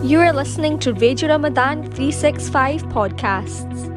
You are listening to Radio Ramadan 365 podcasts.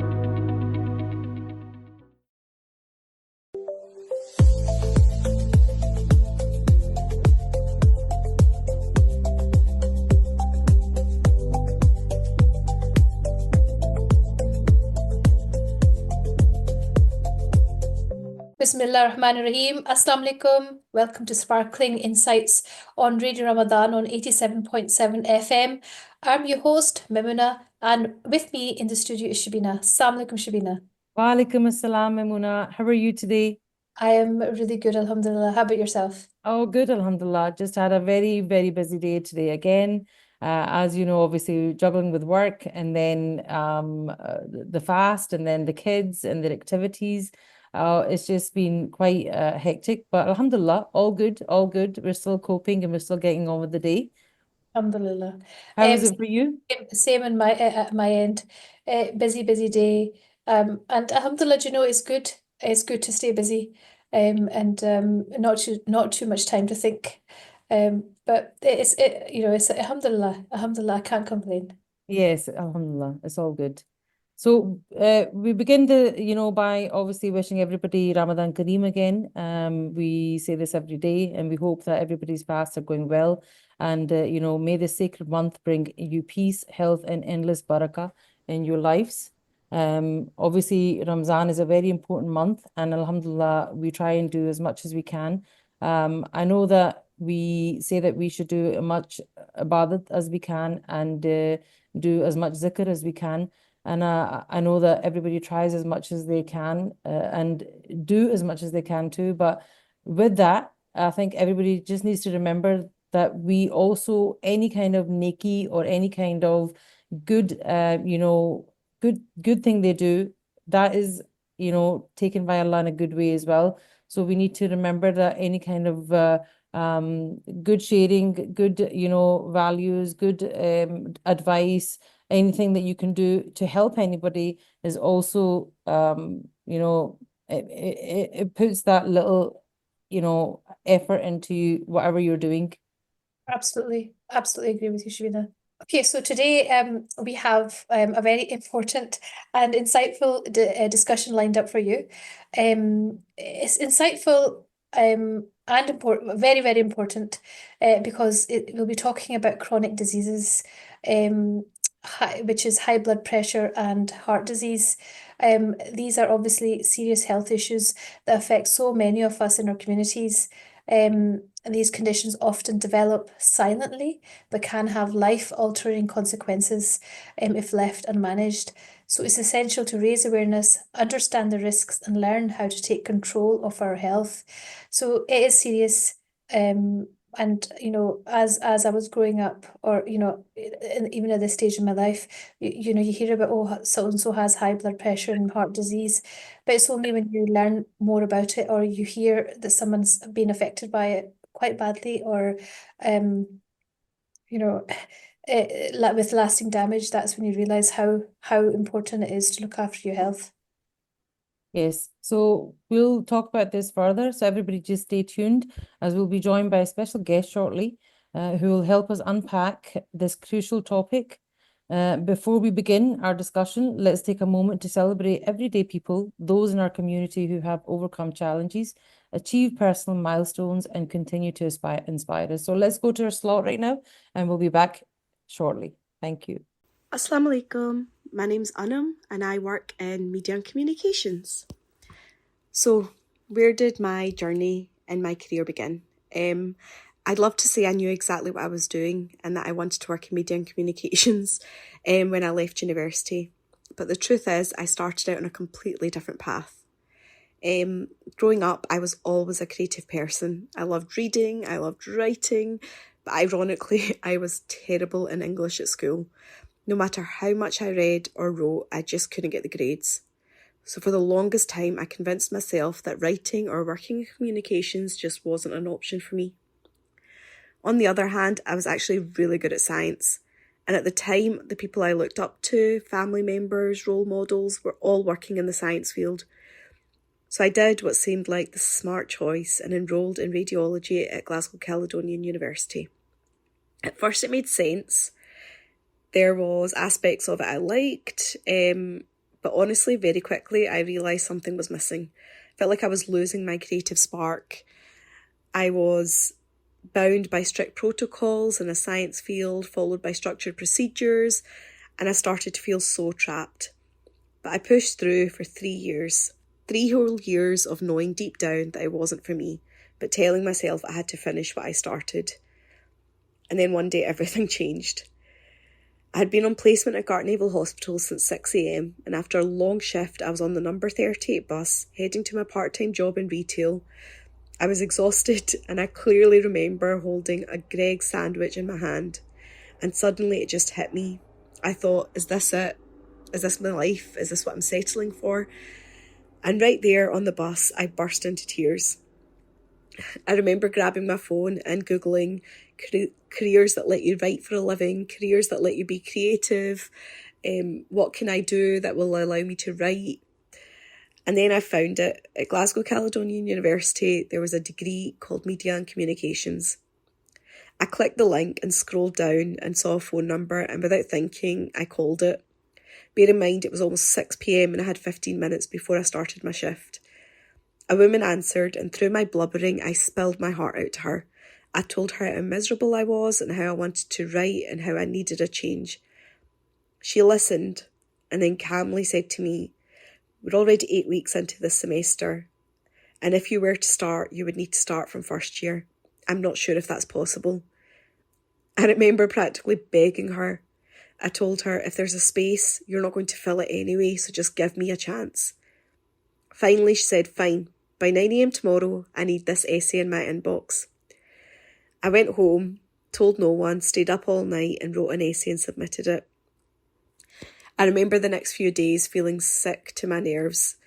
Bismillah ar-Rahman ar-Rahim. Assalamu alaikum. Welcome to Sparkling Insights on Radio Ramadan on 87.7 FM. I'm your host, Mimuna, and with me in the studio is Shabina. Assalamu alaikum, Shabina. Wa alaikum assalam, Maimuna. How are you today? I am really good, alhamdulillah. How about yourself? Oh, good, alhamdulillah. Just had a very, very busy day today again. As you know, obviously juggling with work and then the fast and then the kids and their activities. It's just been quite hectic, but alhamdulillah, all good, all good. We're still coping and we're still getting on with the day. Alhamdulillah. How is it for you? Same on my at my end. Busy, busy day. And alhamdulillah, do you know, it's good. It's good to stay busy. And not too much time to think. But it's alhamdulillah, alhamdulillah, I can't complain. Yes, alhamdulillah, it's all good. So we begin by obviously wishing everybody Ramadan Kareem again. We say this every day, and we hope that everybody's fasts are going well. And may the sacred month bring you peace, health, and endless barakah in your lives. Obviously, Ramzan is a very important month, and alhamdulillah, we try and do as much as we can. I know that we say that we should do as much ibadat as we can and do as much zikr as we can. And I know that everybody tries as much as they can and do as much as they can too. But with that, I think everybody just needs to remember that we also, any kind of neki or any kind of good, good thing they do, that is, taken by Allah in a good way as well. So we need to remember that any kind of good sharing, good, values, good advice, anything that you can do to help anybody is also, it puts that little, effort into whatever you're doing. Absolutely, absolutely agree with you, Shabina. Okay, so today we have a very important and insightful discussion lined up for you. It's insightful and important, very, very important, because we'll be talking about chronic diseases, which is high blood pressure and heart disease. These are obviously serious health issues that affect so many of us in our communities. And these conditions often develop silently, but can have life-altering consequences if left unmanaged. So it's essential to raise awareness, understand the risks, and learn how to take control of our health. So it is serious. And as I was growing up, or even at this stage in my life, you hear about, oh, so and so has high blood pressure and heart disease, but it's only when you learn more about it or you hear that someone's been affected by it quite badly, or you know with lasting damage, that's when you realize how important it is to look after your health. Yes, so we'll talk about this further. So everybody just stay tuned as we'll be joined by a special guest shortly who will help us unpack this crucial topic. Before we begin our discussion, let's take a moment to celebrate everyday people, those in our community who have overcome challenges, achieved personal milestones, and continue to inspire us. So let's go to our slot right now, and we'll be back shortly. Thank you. Assalamu alaikum. My name's Anam and I work in media and communications. So, where did my journey in my career begin? I'd love to say I knew exactly what I was doing and that I wanted to work in media and communications when I left university. But the truth is, I started out on a completely different path. Growing up, I was always a creative person. I loved reading, I loved writing, but ironically, I was terrible in English at school. No matter how much I read or wrote, I just couldn't get the grades. So for the longest time, I convinced myself that writing or working in communications just wasn't an option for me. On the other hand, I was actually really good at science. And at the time, the people I looked up to, family members, role models, were all working in the science field. So I did what seemed like the smart choice and enrolled in radiology at Glasgow Caledonian University. At first it made sense. There was aspects of it I liked, but honestly, very quickly, I realised something was missing. Felt like I was losing my creative spark. I was bound by strict protocols in a science field, followed by structured procedures, and I started to feel so trapped. But I pushed through for 3 years. 3 whole years of knowing deep down that it wasn't for me, but telling myself I had to finish what I started. And then one day everything changed. I had been on placement at Gartnavel Hospital since 6 a.m, and after a long shift I was on the number 38 bus, heading to my part-time job in retail. I was exhausted, and I clearly remember holding a Greggs sandwich in my hand, and suddenly it just hit me. I thought, is this it? Is this my life? Is this what I'm settling for? And right there on the bus, I burst into tears. I remember grabbing my phone and Googling careers that let you write for a living, careers that let you be creative, what can I do that will allow me to write? And then I found it. At Glasgow Caledonian University, there was a degree called Media and Communications. I clicked the link and scrolled down and saw a phone number, and without thinking, I called it. Bear in mind, it was almost 6 p.m. and I had 15 minutes before I started my shift. A woman answered, and through my blubbering, I spilled my heart out to her. I told her how miserable I was and how I wanted to write and how I needed a change. She listened and then calmly said to me, we're already 8 weeks into this semester, and if you were to start, you would need to start from first year. I'm not sure if that's possible. I remember practically begging her. I told her, if there's a space, you're not going to fill it anyway, so just give me a chance. Finally, she said, fine, by 9 a.m. tomorrow, I need this essay in my inbox. I went home, told no one, stayed up all night and wrote an essay and submitted it. I remember the next few days feeling sick to my nerves.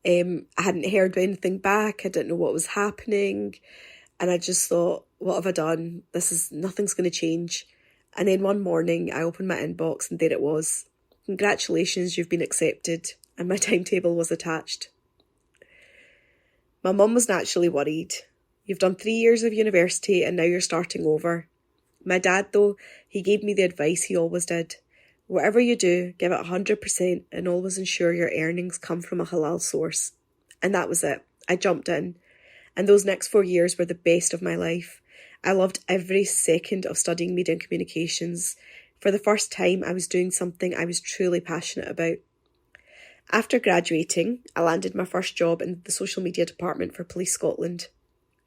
I hadn't heard anything back, I didn't know what was happening, and I just thought, what have I done? Nothing's going to change. And then one morning I opened my inbox and there it was. Congratulations, you've been accepted. And my timetable was attached. My mum was naturally worried. You've done 3 years of university and now you're starting over. My dad, though, he gave me the advice he always did. Whatever you do, give it 100% and always ensure your earnings come from a halal source. And that was it. I jumped in. And those next 4 years were the best of my life. I loved every second of studying media and communications. For the first time, I was doing something I was truly passionate about. After graduating, I landed my first job in the social media department for Police Scotland.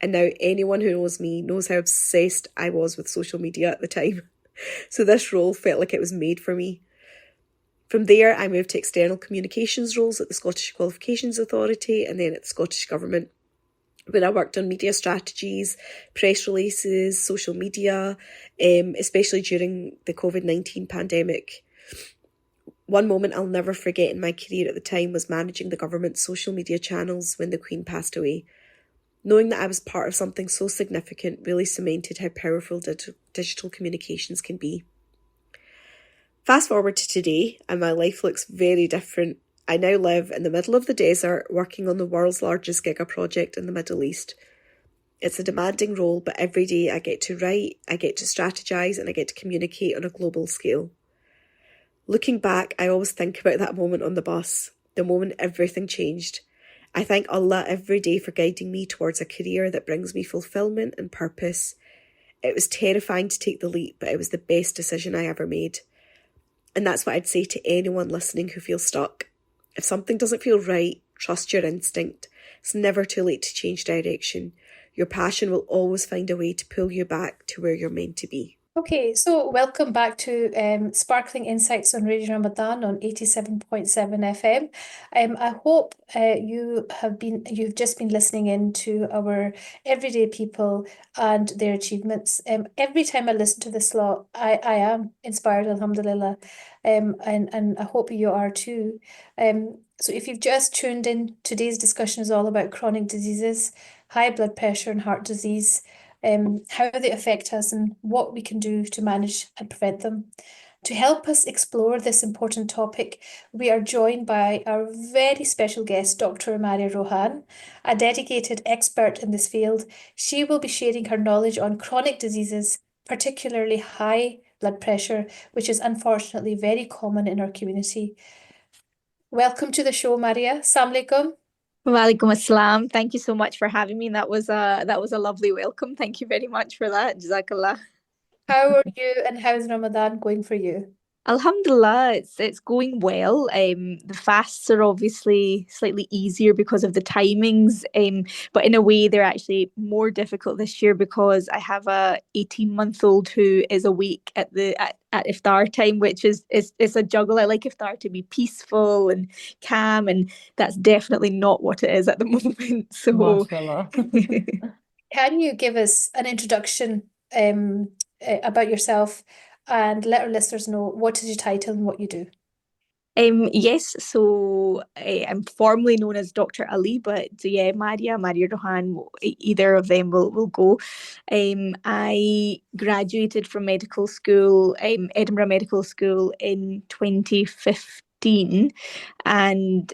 And now anyone who knows me knows how obsessed I was with social media at the time. So this role felt like it was made for me. From there, I moved to external communications roles at the Scottish Qualifications Authority and then at the Scottish Government, where I worked on media strategies, press releases, social media, especially during the COVID-19 pandemic. One moment I'll never forget in my career at the time was managing the government's social media channels when the Queen passed away. Knowing that I was part of something so significant really cemented how powerful digital communications can be. Fast forward to today, and my life looks very different. I now live in the middle of the desert, working on the world's largest giga project in the Middle East. It's a demanding role, but every day I get to write, I get to strategise, and I get to communicate on a global scale. Looking back, I always think about that moment on the bus, the moment everything changed. I thank Allah every day for guiding me towards a career that brings me fulfilment and purpose. It was terrifying to take the leap, but it was the best decision I ever made. And that's what I'd say to anyone listening who feels stuck. If something doesn't feel right, trust your instinct. It's never too late to change direction. Your passion will always find a way to pull you back to where you're meant to be. Okay, so welcome back to Sparkling Insights on Radio Ramadan on 87.7 FM. I hope you've just been listening in to our everyday people and their achievements. Every time I listen to this lot, I am inspired, alhamdulillah, and I hope you are too. So if you've just tuned in, today's discussion is all about chronic diseases, high blood pressure and heart disease, how they affect us and what we can do to manage and prevent them. To help us explore this important topic, we are joined by our very special guest, Dr. Maria Rohan, a dedicated expert in this field. She will be sharing her knowledge on chronic diseases, particularly high blood pressure, which is unfortunately very common in our community. Welcome to the show, Maria. Assalamu alaikum. Walaikum assalam. Thank you so much for having me. That was a lovely welcome. Thank you very much for that. Jazakallah. How are you and how's Ramadan going for you? Alhamdulillah, it's going well. The fasts are obviously slightly easier because of the timings, but in a way they're actually more difficult this year because I have a 18-month-old who is awake at iftar time, which is it's a juggle. I like iftar to be peaceful and calm, and that's definitely not what it is at the moment. So Mashallah. Can you give us an introduction about yourself and let our listeners know what is your title and what you do? Yes, so I'm formally known as Dr. Ali, but yeah, Maria Rohan, either of them will go. I graduated from medical school, Edinburgh Medical School in 2015, and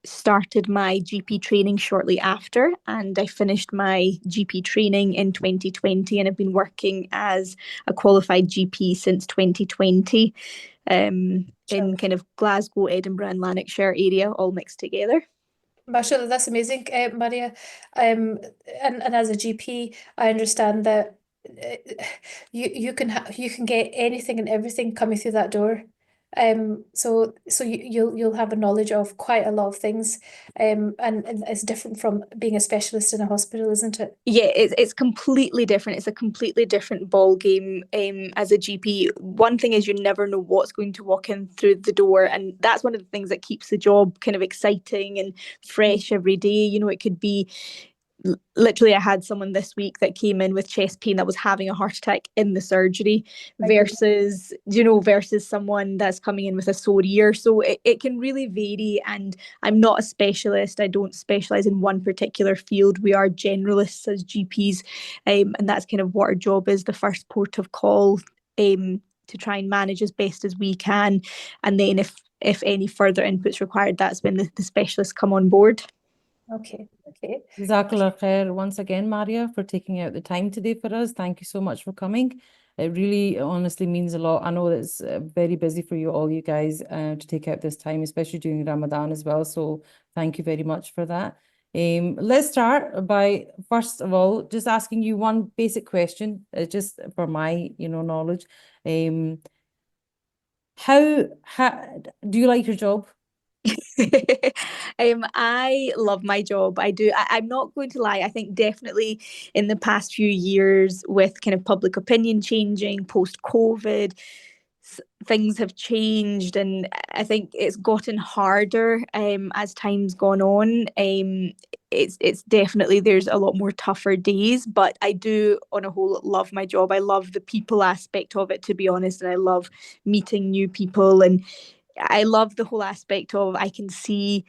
started my GP training shortly after, and I finished my GP training in 2020, and I've been working as a qualified GP since 2020. In kind of Glasgow, Edinburgh and Lanarkshire area, all mixed together. Mashallah, that's amazing, Maria. And as a GP, I understand that you can get anything and everything coming through that door. So you'll have a knowledge of quite a lot of things, and it's different from being a specialist in a hospital, isn't it? Yeah, it's completely different. It's a completely different ball game as a GP. One thing is you never know what's going to walk in through the door, and that's one of the things that keeps the job kind of exciting and fresh every day. You know, it could be literally I had someone this week that came in with chest pain that was having a heart attack in the surgery versus someone that's coming in with a sore ear. So it can really vary, and I'm not a specialist. I don't specialize in one particular field. We are generalists as GPs, and that's kind of what our job is, the first port of call, to try and manage as best as we can, and then if any further input's required, that's when the specialists come on board. Okay. Jazakallah khair once again, Maria, for taking out the time today for us. Thank you so much for coming. It really honestly means a lot. I know that it's very busy for you all, you guys, to take out this time, especially during Ramadan as well. So thank you very much for that. Let's start by, first of all, just asking you one basic question, just for my, knowledge. How do you like your job? I love my job. I do. I'm not going to lie. I think definitely in the past few years, with kind of public opinion changing post-COVID, things have changed, and I think it's gotten harder as time's gone on. It's definitely, there's a lot more tougher days, but I do on a whole love my job. I love the people aspect of it, to be honest, and I love meeting new people, and I love the whole aspect of I can see,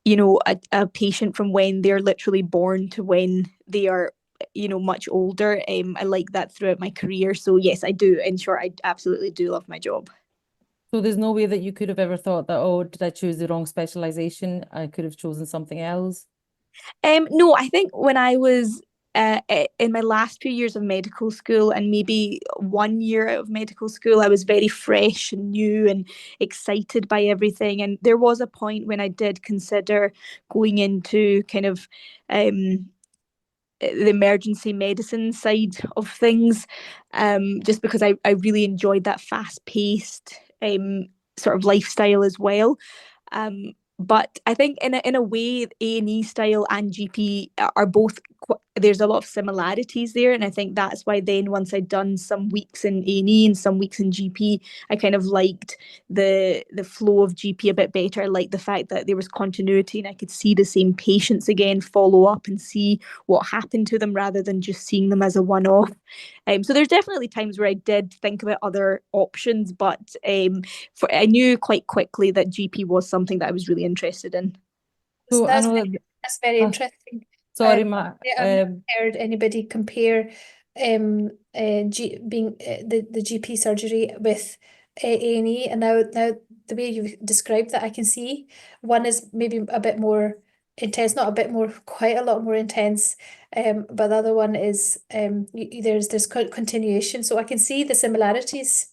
a patient from when they're literally born to when they are, much older. I like that throughout my career. So yes, I do. In short, I absolutely do love my job. So there's no way that you could have ever thought that, oh, did I choose the wrong specialization? I could have chosen something else. No, I think when I was in my last few years of medical school, and maybe 1 year out of medical school, I was very fresh and new and excited by everything. And there was a point when I did consider going into kind of the emergency medicine side of things, just because I really enjoyed that fast-paced sort of lifestyle as well. But I think in a way, A&E style and GP are both, there's a lot of similarities there. And I think that's why then once I'd done some weeks in A&E and some weeks in GP, I kind of liked the flow of GP a bit better. I liked the fact that there was continuity and I could see the same patients again, follow up and see what happened to them rather than just seeing them as a one-off. So there's definitely times where I did think about other options, but I knew quite quickly that GP was something that I was really interested in. So I That's know that's very interesting. sorry, Ma. I've never heard anybody compare being the GP surgery with A&E, and now the way you've described that, I can see one is maybe a bit more intense, not a bit more, quite a lot more intense. But the other one is there's continuation. So I can see the similarities.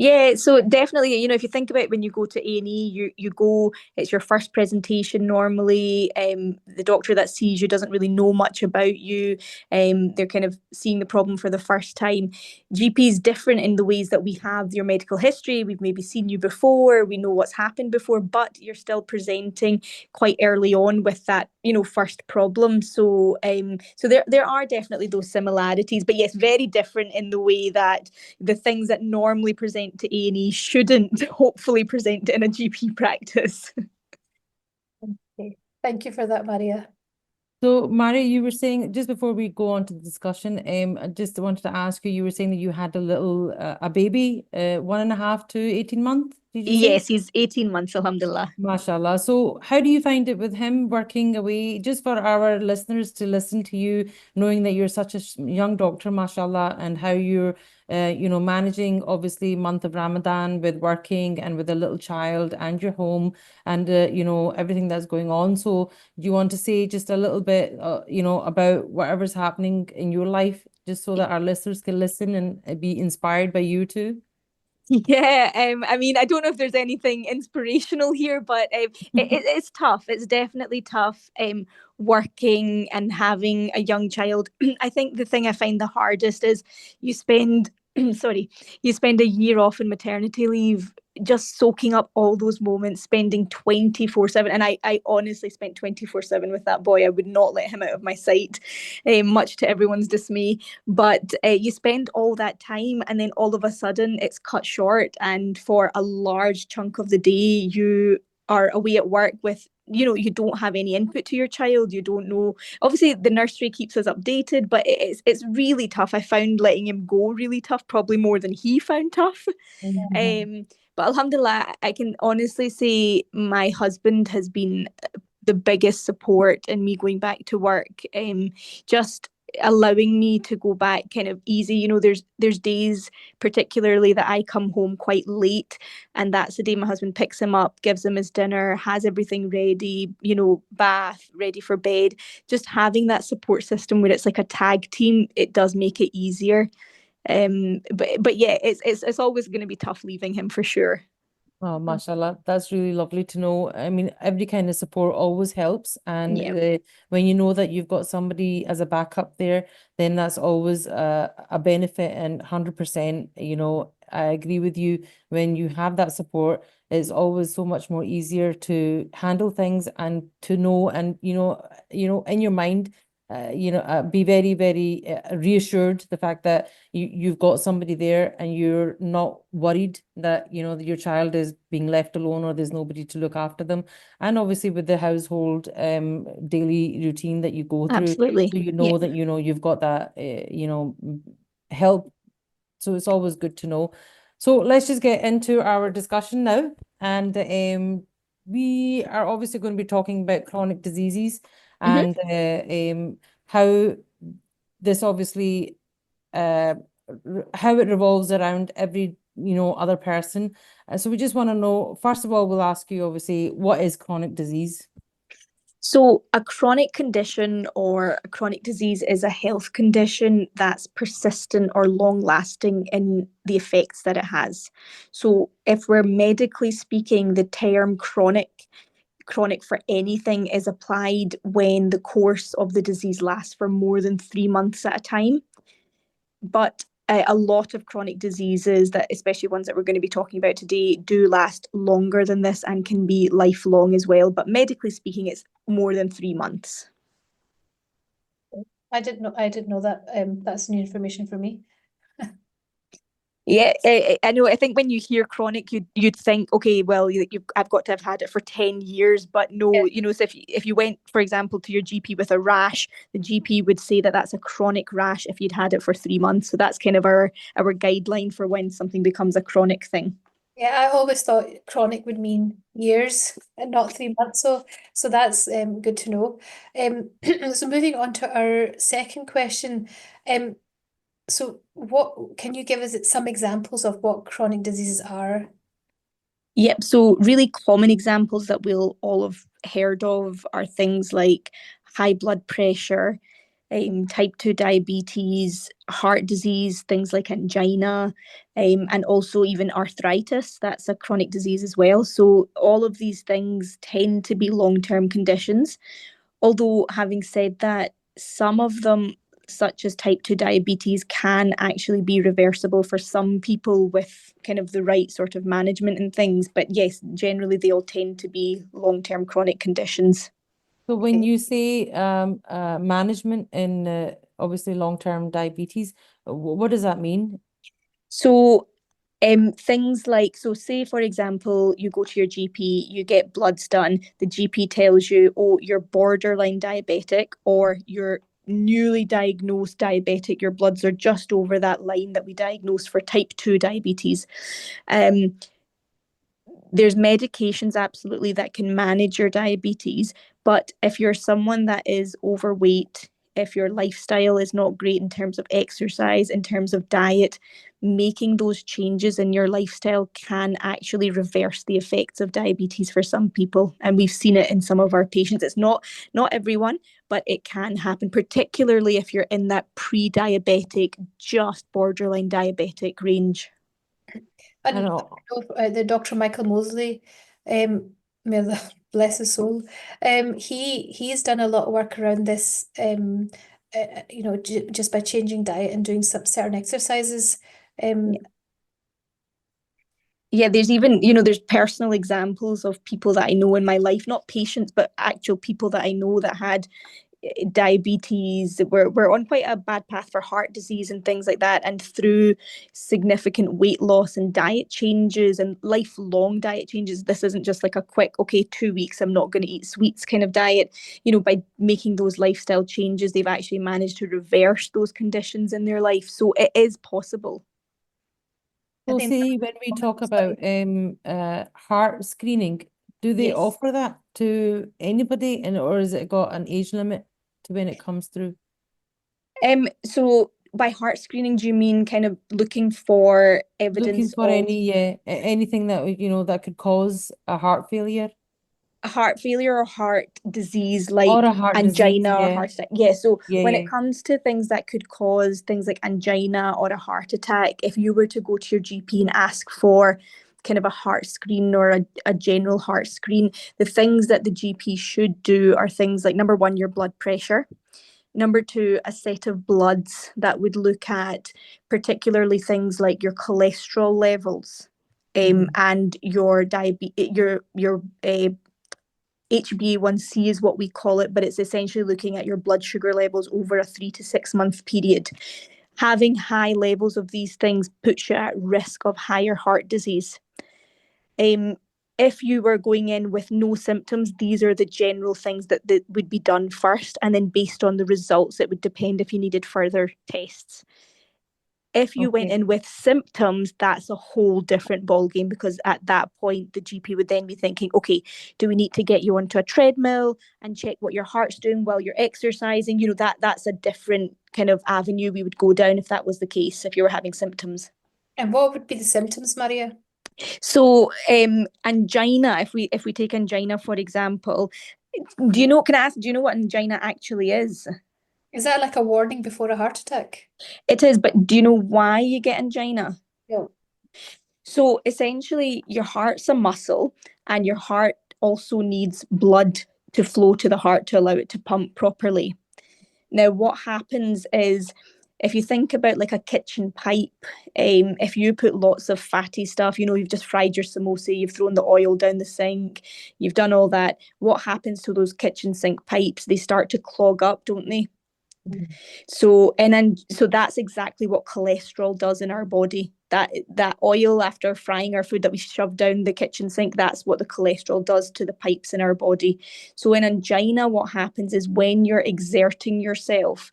Yeah, so definitely, if you think about it, when you go to A&E, you go, it's your first presentation normally. The doctor that sees you doesn't really know much about you. They're kind of seeing the problem for the first time. GP is different in the ways that we have your medical history. We've maybe seen you before, we know what's happened before, but you're still presenting quite early on with that, first problem. So there are definitely those similarities, but yes, very different in the way that the things that normally present to A&E shouldn't hopefully present in a GP practice. Okay. Thank you for that, Maria. So, Mari, you were saying, just before we go on to the discussion, I just wanted to ask you, you were saying that you had a baby, 1.5 to 18 months, did you say? Yes, he's 18 months, alhamdulillah. MashaAllah. So how do you find it with him working away? Just for our listeners to listen to you, knowing that you're such a young doctor, MashaAllah, and how you're, managing obviously month of Ramadan with working and with a little child and your home and, everything that's going on. So do you want to say just a little bit, about whatever's happening in your life, just so that our listeners can listen and be inspired by you too? Yeah, I mean, I don't know if there's anything inspirational here, but it's tough. It's definitely tough working and having a young child. I think the thing I find the hardest is you spend, sorry, you spend a year off in maternity leave just soaking up all those moments, spending 24/7. And I honestly spent 24/7 with that boy. I would not let him out of my sight, much to everyone's dismay. But you spend all that time and then all of a sudden it's cut short. And for a large chunk of the day, you are away at work with, you don't have any input to your child. You don't know. Obviously, the nursery keeps us updated, but it's really tough. I found letting him go really tough, probably more than he found tough. But alhamdulillah, I can honestly say my husband has been the biggest support in me going back to work. Just allowing me to go back kind of easy. There's days particularly that I come home quite late, and that's the day my husband picks him up, gives him his dinner, has everything ready, bath, ready for bed. Just having that support system where it's like a tag team, it does make it easier. But yeah, it's always going to be tough leaving him for sure. Oh, mashallah, that's really lovely to know. I mean, every kind of support always helps. And Yeah. when you know that you've got somebody as a backup there, then that's always a benefit. And 100%, I agree with you. When you have that support, it's always so much more easier to handle things and to know, and, in your mind, be very, very reassured the fact that you've got somebody there and you're not worried that, your child is being left alone or there's nobody to look after them. And obviously with the household daily routine that you go through, Absolutely. so that, you've got that, help. So it's always good to know. So let's just get into our discussion now. And we are obviously going to be talking about chronic diseases and how this obviously how it revolves around every other person. So we just want to know, first of all, we'll ask you obviously, what is chronic disease? So, a chronic condition or a chronic disease is a health condition that's persistent or long lasting in the effects that it has. So, if we're medically speaking, the term chronic for anything is applied when the course of the disease lasts for more than 3 months at a time. But a lot of chronic diseases, that especially ones that we're going to be talking about today, do last longer than this and can be lifelong as well. But medically speaking, it's more than 3 months. I didn't know that. That's new information for me. Yeah, I know. I think when you hear chronic, you'd think, okay, well, I've got to have had it for 10 years. But no, so if you went, for example, to your GP with a rash, the GP would say that that's a chronic rash if you'd had it for 3 months. So that's kind of our guideline for when something becomes a chronic thing. Yeah, I always thought chronic would mean years and not 3 months. So that's good to know. So moving on to our second question. So what can you give us some examples of what chronic diseases are? Yep. So really common examples that we'll all have heard of are things like high blood pressure, type 2 diabetes, heart disease, things like angina, and also even arthritis. That's a chronic disease as well. So all of these things tend to be long-term conditions. Although, having said that, some of them, such as type 2 diabetes, can actually be reversible for some people with kind of the right sort of management and things. But yes, generally they all tend to be long-term chronic conditions. So when you say management in obviously long-term diabetes, what does that mean? So things like, so say for example, you go to your GP, you get bloods done, the GP tells you, oh, you're borderline diabetic or you're newly diagnosed diabetic, your bloods are just over that line that we diagnose for type 2 diabetes. There's medications absolutely that can manage your diabetes, but if you're someone that is overweight, if your lifestyle is not great in terms of exercise, in terms of diet, making those changes in your lifestyle can actually reverse the effects of diabetes for some people. And we've seen it in some of our patients. It's not everyone, but it can happen, particularly if you're in that pre-diabetic, just borderline diabetic range. I And know. the Dr. Michael Mosley, bless his soul, he's done a lot of work around this, just by changing diet and doing some certain exercises. Yeah, there's even, there's personal examples of people that I know in my life, not patients, but actual people that I know that had diabetes, were on quite a bad path for heart disease and things like that. And through significant weight loss and diet changes and lifelong diet changes, this isn't just like a quick, okay, 2 weeks, I'm not going to eat sweets kind of diet. By making those lifestyle changes, they've actually managed to reverse those conditions in their life. So it is possible. So see, when we talk about heart screening, do they Yes. offer that to anybody, or has it got an age limit to when it comes through? So by heart screening, do you mean kind of looking for evidence Looking for of anything that that could cause a heart failure heart failure or heart disease, like or a heart angina disease? or Yeah, heart attack? Yeah. So when yeah. it comes to things that could cause things like angina or a heart attack, if you were to go to your GP and ask for kind of a heart screen or a general heart screen, the things that the GP should do are things like, number one, your blood pressure. Number two, a set of bloods that would look at particularly things like your cholesterol levels, and your diabetes, your HbA1c is what we call it, but it's essentially looking at your blood sugar levels over a 3 to 6 month period. Having high levels of these things puts you at risk of higher heart disease. If you were going in with no symptoms, these are the general things that would be done first. And then based on the results, it would depend if you needed further tests. If you went in with symptoms, that's a whole different ballgame, because at that point, the GP would then be thinking, okay, do we need to get you onto a treadmill and check what your heart's doing while you're exercising? That's a different kind of avenue we would go down if that was the case, if you were having symptoms. And what would be the symptoms, Maria? So angina, if we take angina, for example, can I ask, do you know what angina actually is? Is that like a warning before a heart attack? It is, but do you know why you get angina? No. So essentially, your heart's a muscle, and your heart also needs blood to flow to the heart to allow it to pump properly. Now, what happens is, if you think about like a kitchen pipe, if you put lots of fatty stuff, you've just fried your samosa, you've thrown the oil down the sink, you've done all that, what happens to those kitchen sink pipes? They start to clog up, don't they? So that's exactly what cholesterol does in our body. That oil after frying our food that we shove down the kitchen sink, that's what the cholesterol does to the pipes in our body. So in angina, what happens is when you're exerting yourself,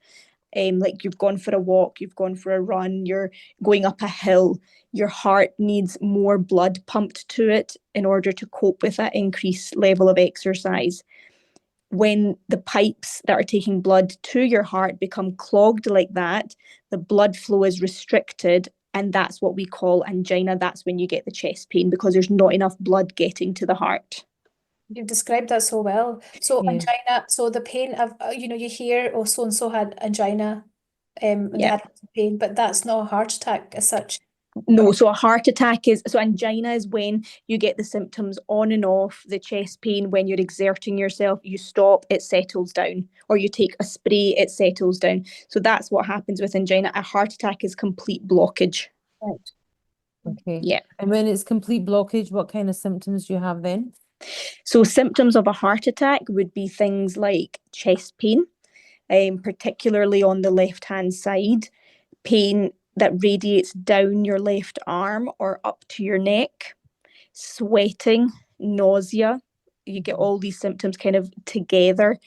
like you've gone for a walk, you've gone for a run, you're going up a hill, your heart needs more blood pumped to it in order to cope with that increased level of exercise. When the pipes that are taking blood to your heart become clogged like that, the blood flow is restricted, and that's what we call angina. That's when you get the chest pain, because there's not enough blood getting to the heart. You've described that so well. So Yeah. angina, so the pain of, you hear, oh, so and so had angina, and they Yeah. had lots of pain, but that's not a heart attack as such. No, so a heart attack is, so angina is when you get the symptoms on and off, the chest pain, when you're exerting yourself, you stop, it settles down, or you take a spray, it settles down. So that's what happens with angina. A heart attack is complete blockage. Right. Okay. Yeah. And when it's complete blockage, what kind of symptoms do you have then? So symptoms of a heart attack would be things like chest pain, particularly on the left-hand side, pain that radiates down your left arm or up to your neck, sweating, nausea. You get all these symptoms kind of together.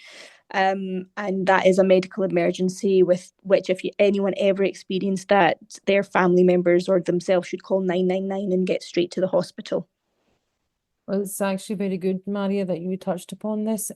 And that is a medical emergency with which if anyone ever experienced that, their family members or themselves should call 999 and get straight to the hospital. Well, it's actually very good, Maria, that you touched upon this.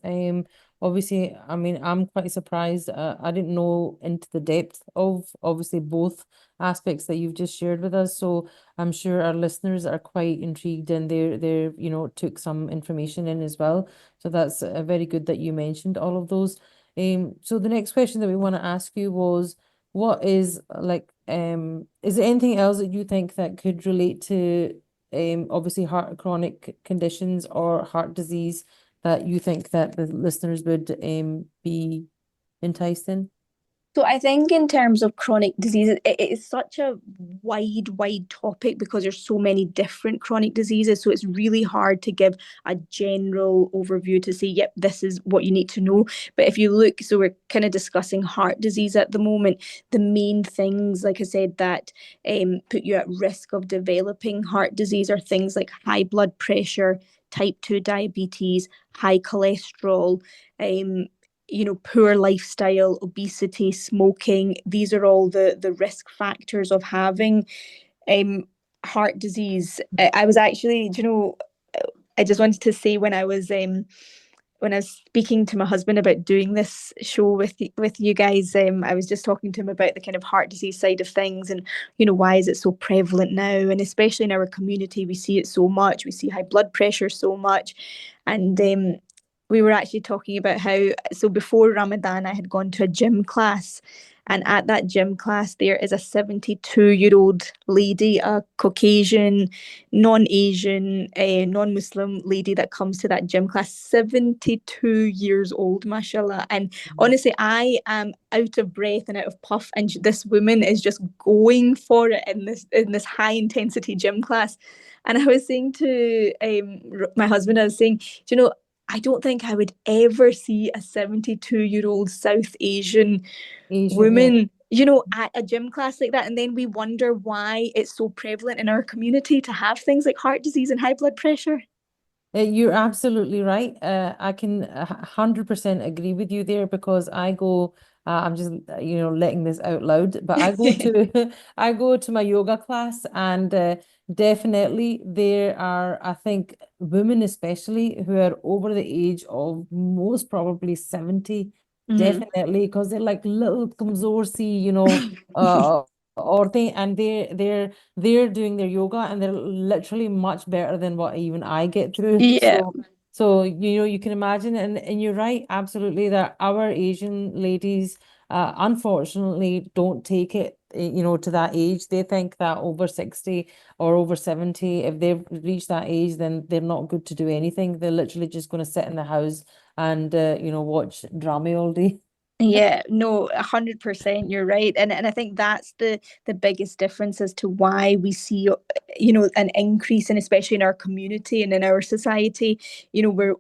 Obviously, I mean, I'm quite surprised. I didn't know into the depth of obviously both aspects that you've just shared with us. So I'm sure our listeners are quite intrigued and they're took some information in as well. So that's very good that you mentioned all of those. So the next question that we want to ask you was, what is is there anything else that you think that could relate to obviously chronic conditions or heart disease that you think that the listeners would be enticed in? So I think in terms of chronic diseases, it is such a wide topic because there's so many different chronic diseases. So it's really hard to give a general overview to say, yep, this is what you need to know. But if you look, so we're kind of discussing heart disease at the moment. The main things, like I said, that put you at risk of developing heart disease are things like high blood pressure, type 2 diabetes, high cholesterol, poor lifestyle, obesity, smoking. These are all the risk factors of having heart disease. I was actually, I just wanted to say when I was speaking to my husband about doing this show with you guys, I was just talking to him about the kind of heart disease side of things and, why is it so prevalent now? And especially in our community, we see it so much. We see high blood pressure so much. And we were actually talking about how, so before Ramadan, I had gone to a gym class. And at that gym class, there is a 72-year-old lady, a Caucasian, non-Asian, non-Muslim lady that comes to that gym class, 72 years old, mashallah. And honestly, I am out of breath and out of puff. And this woman is just going for it in this high intensity gym class. And I was saying to my husband, I was saying, I don't think I would ever see a 72-year-old South Asian woman, at a gym class like that. And then we wonder why it's so prevalent in our community to have things like heart disease and high blood pressure. You're absolutely right. I can 100% agree with you there because I go, I'm just, letting this out loud, but I go to my yoga class and definitely there are, I think, women especially who are over the age of most probably 70, definitely, because they're like little kamzor si, or they're doing their yoga and they're literally much better than what even I get through. Yeah. So you can imagine, and you're right, absolutely, that our Asian ladies unfortunately don't take it, to that age. They think that over 60 or over 70, if they've reached that age, then they're not good to do anything. They're literally just going to sit in the house and watch drama all day. Yeah, no, 100%, you're right. And I think that's the biggest difference as to why we see, an increase, and especially in our community and in our society, we're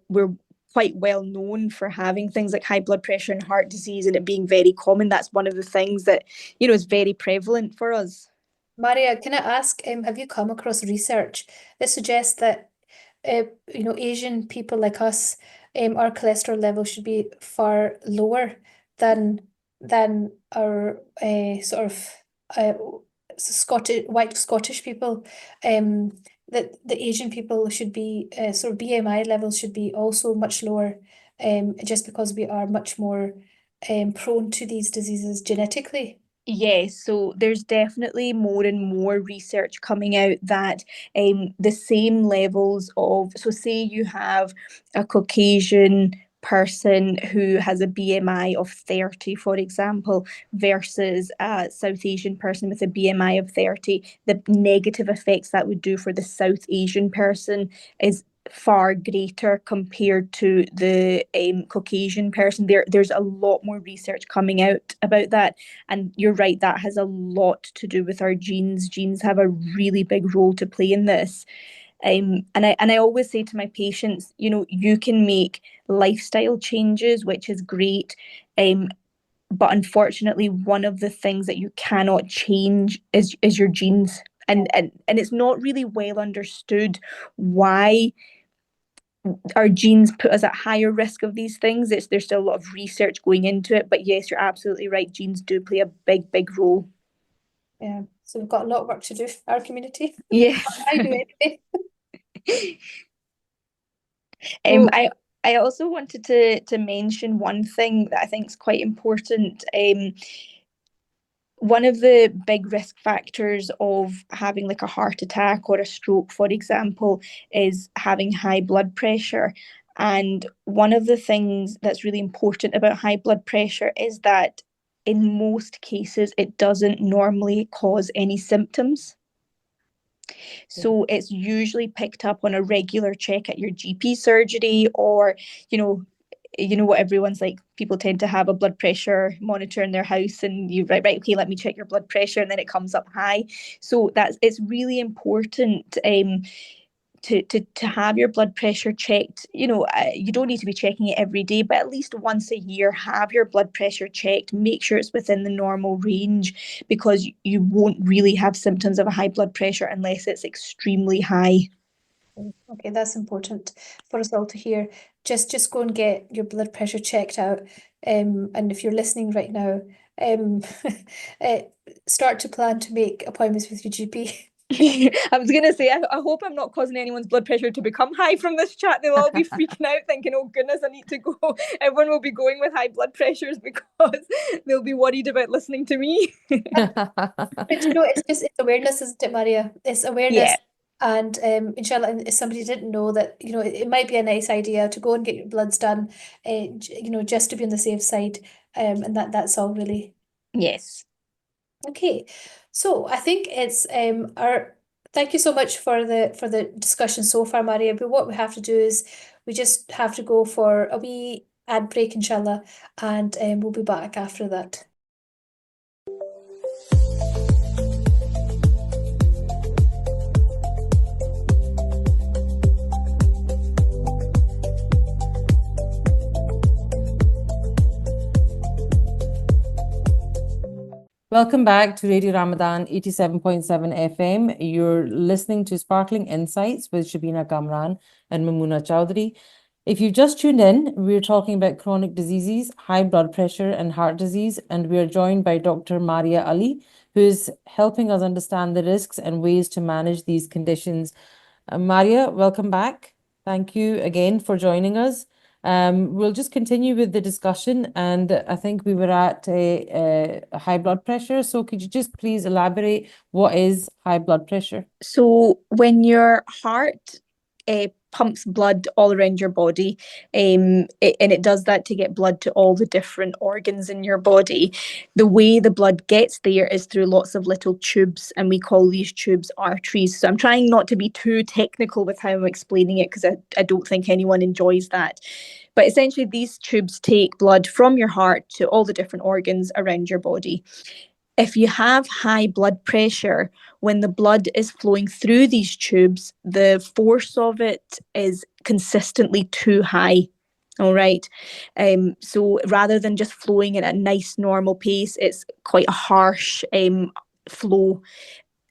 quite well known for having things like high blood pressure and heart disease and it being very common. That's one of the things that, is very prevalent for us. Maria, can I ask, have you come across research that suggests that, Asian people like us, our cholesterol level should be far lower than our sort of white Scottish people? That the Asian people should be sort of BMI levels should be also much lower, just because we are much more prone to these diseases genetically. Yes, so there's definitely more and more research coming out that the same levels of, so say you have a Caucasian person who has a BMI of 30, for example, versus a South Asian person with a BMI of 30, the negative effects that would do for the South Asian person is far greater compared to the Caucasian person. There's a lot more research coming out about that. And you're right, that has a lot to do with our genes. Genes have a really big role to play in this. And I always say to my patients, you can make lifestyle changes, which is great. But unfortunately, one of the things that you cannot change is your genes. And it's not really well understood why our genes put us at higher risk of these things. There's still a lot of research going into it, but yes, you're absolutely right. Genes do play a big role. Yeah, so we've got a lot of work to do for our community. Yes. I do anyway. Um, So, I also wanted to mention one thing that I think is quite important. One of the big risk factors of having like a heart attack or a stroke, for example, is having high blood pressure. And one of the things that's really important about high blood pressure is that in most cases, it doesn't normally cause any symptoms. So it's usually picked up on a regular check at your GP surgery, or, what everyone's like, people tend to have a blood pressure monitor in their house, and you right, okay, let me check your blood pressure, and then it comes up high. So it's really important to have your blood pressure checked. You don't need to be checking it every day, but at least once a year, have your blood pressure checked. Make sure it's within the normal range, because you won't really have symptoms of a high blood pressure unless it's extremely high. okay, that's important for us all to hear. Just go and get your blood pressure checked out. And if you're listening right now, start to plan to make appointments with your GP. I was going to say, I hope I'm not causing anyone's blood pressure to become high from this chat. They'll all be freaking out thinking, oh goodness, I need to go. Everyone will be going with high blood pressures because they'll be worried about listening to me. But it's awareness, isn't it, Maria? It's awareness. Yeah. And inshallah, if somebody didn't know that, it might be a nice idea to go and get your bloods done, just to be on the safe side. And that's all really. Yes. Okay, so I think it's thank you so much for the discussion so far, Maria. But what we have to do is we just have to go for a wee ad break, inshallah, and we'll be back after that. Welcome back to Radio Ramadan 87.7 FM. You're listening to Sparkling Insights with Shabina Kamran and Mamoona Chowdhury. If you've just tuned in, we're talking about chronic diseases, high blood pressure and heart disease, and we are joined by Dr. Maria Ali, who is helping us understand the risks and ways to manage these conditions. Maria, welcome back. Thank you again for joining us. We'll just continue with the discussion, and I think we were at a high blood pressure. So could you just please elaborate what is high blood pressure? So when your heart pumps blood all around your body, and it does that to get blood to all the different organs in your body, the way the blood gets there is through lots of little tubes, and we call these tubes arteries. So I'm trying not to be too technical with how I'm explaining it, because I don't think anyone enjoys that. But essentially, these tubes take blood from your heart to all the different organs around your body. If you have high blood pressure, when the blood is flowing through these tubes, the force of it is consistently too high. All right. So rather than just flowing at a nice normal pace, it's quite a harsh flow.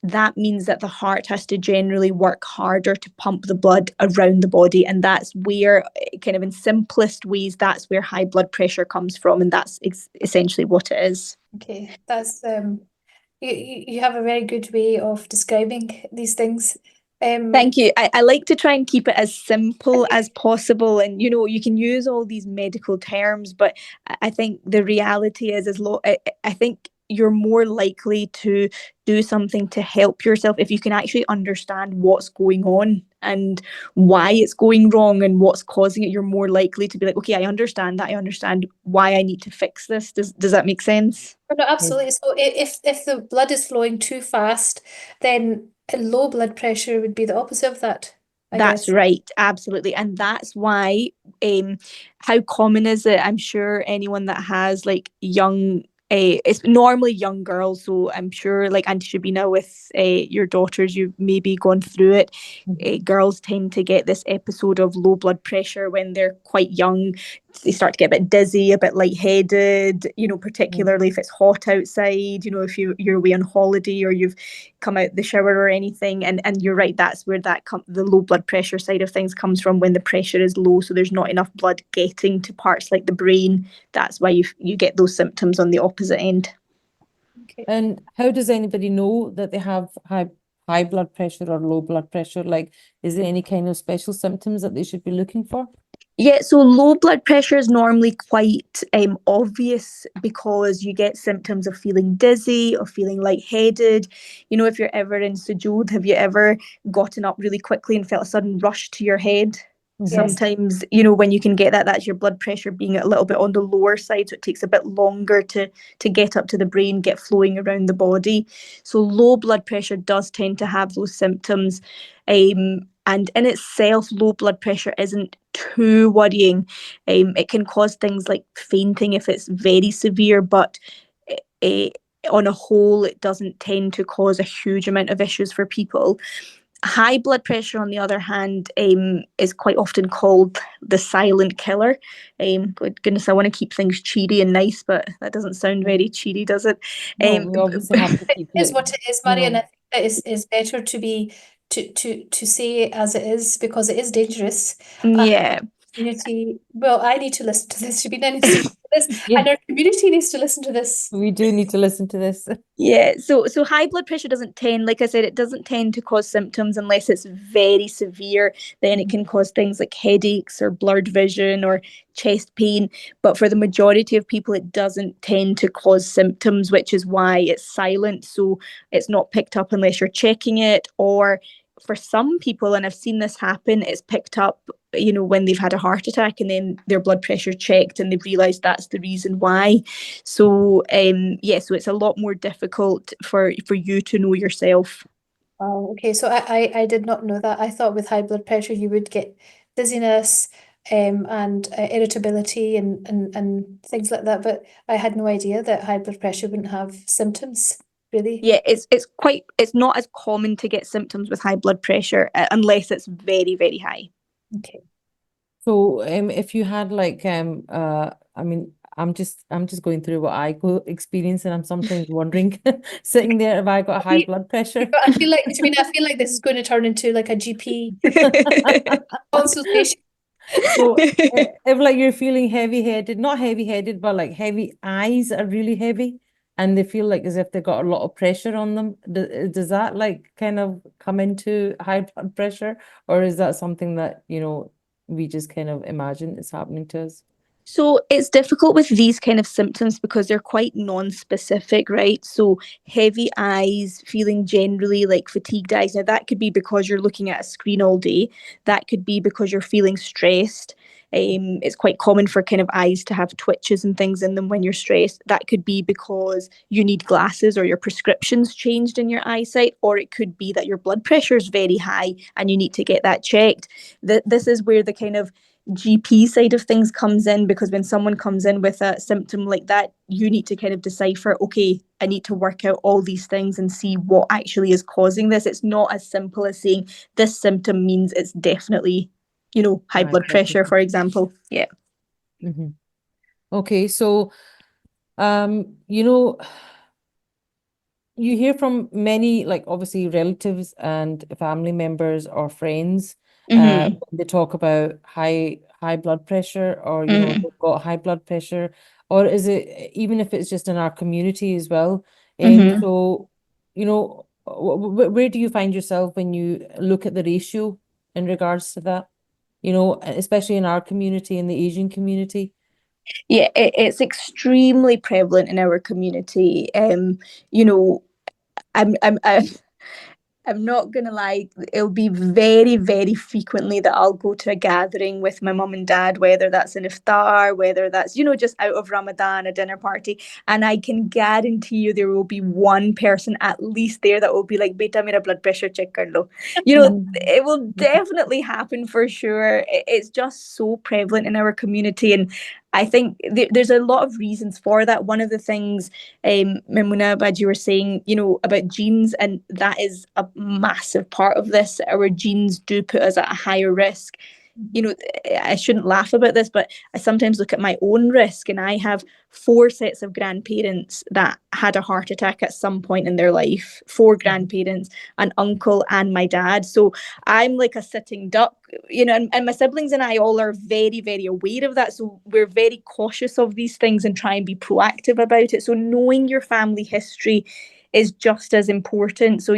That means that the heart has to generally work harder to pump the blood around the body. And that's where, kind of in simplest ways, that's where high blood pressure comes from. And that's essentially what it is. Okay, that's you have a very good way of describing these things. Thank you. I like to try and keep it as simple as possible. And, you can use all these medical terms, but I think the reality is I think, you're more likely to do something to help yourself if you can actually understand what's going on and why it's going wrong and what's causing it. You're more likely to be like, okay, I understand that. I understand why I need to fix this. Does that make sense? Oh, no, absolutely. So if the blood is flowing too fast, then a low blood pressure would be the opposite of that, I That's guess. right, absolutely. And that's why, how common is it? I'm sure anyone that has like young, it's normally young girls, so I'm sure like Auntie Shabina with your daughters, you've maybe gone through it. Girls tend to get this episode of low blood pressure when they're quite young. They start to get a bit dizzy, a bit lightheaded, particularly if it's hot outside, if you're away on holiday or you've come out the shower or anything. And you're right, that's where the low blood pressure side of things comes from, when the pressure is low, so there's not enough blood getting to parts like the brain. That's why you get those symptoms on the opposite end. Okay. And how does anybody know that they have high blood pressure or low blood pressure? Like, is there any kind of special symptoms that they should be looking for? Yeah, so low blood pressure is normally quite obvious because you get symptoms of feeling dizzy or feeling lightheaded. If you're ever in sujood, have you ever gotten up really quickly and felt a sudden rush to your head? Yes. Sometimes, when you can get that, that's your blood pressure being a little bit on the lower side, so it takes a bit longer to get up to the brain, get flowing around the body. So low blood pressure does tend to have those symptoms. And in itself, low blood pressure isn't too worrying. It can cause things like fainting if it's very severe, but on a whole, it doesn't tend to cause a huge amount of issues for people. High blood pressure, on the other hand, is quite often called the silent killer. Goodness, I want to keep things cheery and nice, but that doesn't sound very cheery, does it? No, we obviously have to keep It is it, what it is, you Mary, and know. I think that is better to be to say it as it is, because it is dangerous. Yeah. Community, well, I need to listen to this. Shabina needs to listen to this, Yeah. and our community needs to listen to this. We do need to listen to this. Yeah, so high blood pressure doesn't tend, like I said, it doesn't tend to cause symptoms unless it's very severe. Then it can cause things like headaches or blurred vision or chest pain. But for the majority of people, it doesn't tend to cause symptoms, which is why it's silent. So it's not picked up unless you're checking it, or for some people, and I've seen this happen, it's picked up, when they've had a heart attack and then their blood pressure checked and they've realised that's the reason why. So so it's a lot more difficult for you to know yourself. Oh, okay. So I did not know that. I thought with high blood pressure you would get dizziness, and irritability and things like that. But I had no idea that high blood pressure wouldn't have symptoms, really. Yeah, it's not as common to get symptoms with high blood pressure unless it's very, very high. Okay. So if you had like I mean, I'm just going through what I go experience, and I'm sometimes wondering sitting there, if I got high blood pressure. But I feel like this is going to turn into like a GP consultation. So if like you're feeling heavy-headed, not heavy-headed, but like heavy eyes are really heavy, and they feel like as if they've got a lot of pressure on them, does that like kind of come into high blood pressure, or is that something that, we just kind of imagine is happening to us? So it's difficult with these kind of symptoms because they're quite non-specific, right? So heavy eyes, feeling generally like fatigued eyes. Now that could be because you're looking at a screen all day. That could be because you're feeling stressed. It's quite common for kind of eyes to have twitches and things in them when you're stressed. That could be because you need glasses or your prescription's changed in your eyesight, or it could be that your blood pressure is very high and you need to get that checked. This is where the kind of GP side of things comes in, because when someone comes in with a symptom like that, you need to kind of decipher, okay, I need to work out all these things and see what actually is causing this. It's not as simple as saying this symptom means it's definitely, high blood pressure, for example. Yeah. Mm-hmm. Okay, so you hear from many, like obviously relatives and family members or friends, when they talk about high blood pressure, or they've got high blood pressure, or is it even if it's just in our community as well? And so, where do you find yourself when you look at the ratio in regards to that? Especially in our community, in the Asian community, Yeah, it's extremely prevalent in our community. You know, I'm not gonna lie, it'll be very, very frequently that I'll go to a gathering with my mum and dad, whether that's an iftar, whether that's, just out of Ramadan, a dinner party. And I can guarantee you there will be one person at least there that will be like, Beta, mera blood pressure check kar lo. It will definitely happen for sure. It's just so prevalent in our community. And I think there's a lot of reasons for that. One of the things, Mimuna, Bad, you were saying, about genes, and that is a massive part of this. Our genes do put us at a higher risk. I shouldn't laugh about this, but I sometimes look at my own risk, and I have 4 sets of grandparents that had a heart attack at some point in their life, 4 grandparents, an uncle and my dad. So I'm like a sitting duck, and my siblings and I all are very, very aware of that. So we're very cautious of these things and try and be proactive about it. So knowing your family history is just as important. So,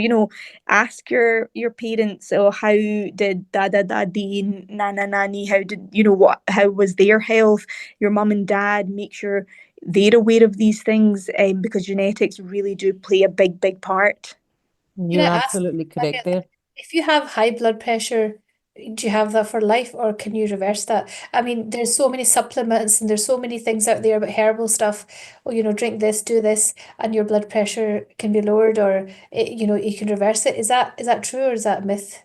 ask your parents, oh, how did dada dadi, nana nani, how was their health, your mum and dad, make sure they're aware of these things, because genetics really do play a big, big part. You're I ask, absolutely correct there. if you have high blood pressure, do you have that for life, or can you reverse that? I mean, there's so many supplements and there's so many things out there about herbal stuff. Oh, drink this, do this, and your blood pressure can be lowered, or you can reverse it. Is that true, or is that a myth?